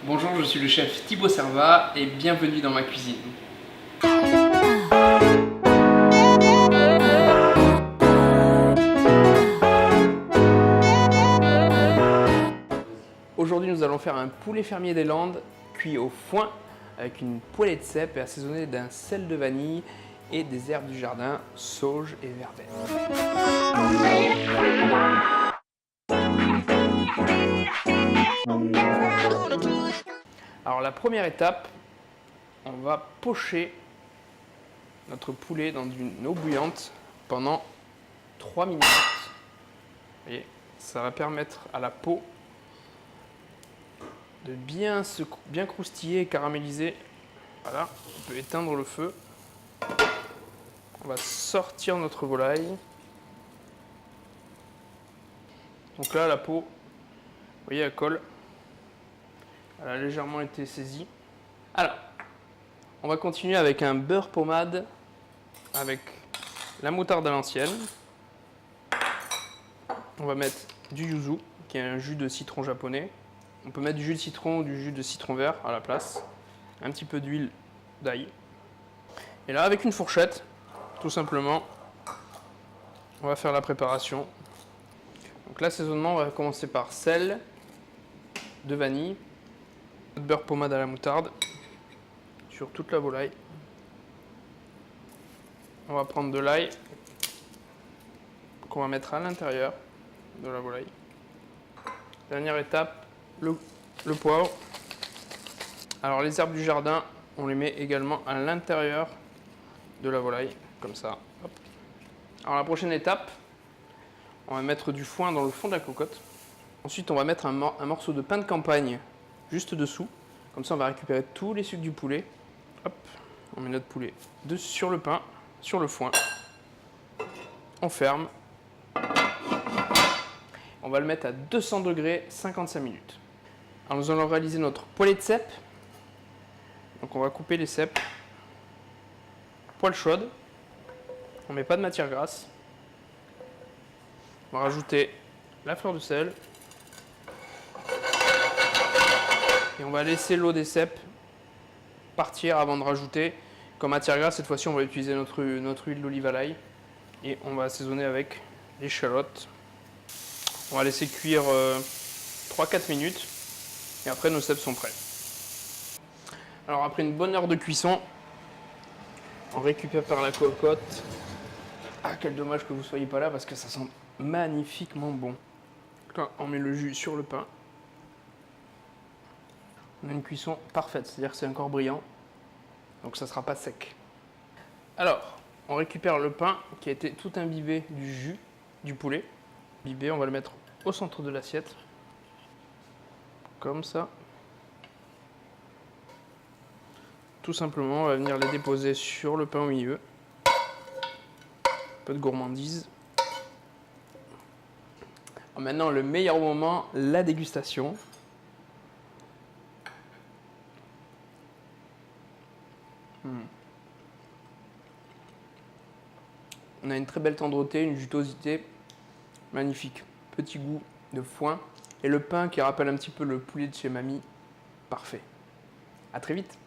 Bonjour, je suis le chef Thibaut Servat et bienvenue dans ma cuisine. Aujourd'hui, nous allons faire un poulet fermier des Landes cuit au foin avec une poêlée de cèpe et assaisonné d'un sel de vanille et des herbes du jardin, sauge et verveine. Alors la première étape, on va pocher notre poulet dans une eau bouillante pendant 3 minutes. Vous voyez, ça va permettre à la peau de bien croustiller et caraméliser. Voilà, on peut éteindre le feu. On va sortir notre volaille. Donc là, la peau, vous voyez, elle colle. Elle a légèrement été saisie. Alors, on va continuer avec un beurre pommade avec la moutarde à l'ancienne. On va mettre du yuzu, qui est un jus de citron japonais. On peut mettre du jus de citron ou du jus de citron vert à la place. Un petit peu d'huile d'ail. Et là, avec une fourchette, tout simplement, on va faire la préparation. Donc l'assaisonnement, on va commencer par sel, de vanille, de beurre pommade à la moutarde sur toute la volaille. On va prendre de l'ail qu'on va mettre à l'intérieur de la volaille. Dernière étape, le poivre. Alors les herbes du jardin, on les met également à l'intérieur de la volaille, comme ça. Hop. Alors la prochaine étape, on va mettre du foin dans le fond de la cocotte. Ensuite, on va mettre un morceau de pain de campagne juste dessous. Comme ça, on va récupérer tous les sucs du poulet. Hop, on met notre poulet sur le pain, sur le foin. On ferme. On va le mettre à 200 degrés, 55 minutes. Alors nous allons réaliser notre poêlée de cèpe. Donc on va couper les cèpes. Poêle chaude. On ne met pas de matière grasse. On va rajouter la fleur de sel. Et on va laisser l'eau des cèpes partir avant de rajouter. Comme matière grasse, cette fois-ci, on va utiliser notre huile d'olive à l'ail. Et on va assaisonner avec l'échalote. On va laisser cuire 3-4 minutes. Et après, nos cèpes sont prêts. Alors après une bonne heure de cuisson, on récupère par la cocotte. Ah, quel dommage que vous ne soyez pas là parce que ça sent magnifiquement bon. Là, on met le jus sur le pain. On a une cuisson parfaite, c'est-à-dire que c'est encore brillant. Donc ça ne sera pas sec. Alors, on récupère le pain qui a été tout imbibé du jus du poulet. Imbibé, on va le mettre au centre de l'assiette. Comme ça. Tout simplement, on va venir les déposer sur le pain au milieu. Un peu de gourmandise. Alors maintenant, le meilleur moment, la dégustation. On a une très belle tendreté, une jutosité magnifique. Petit goût de foin. Et le pain qui rappelle un petit peu le poulet de chez mamie. Parfait. À très vite.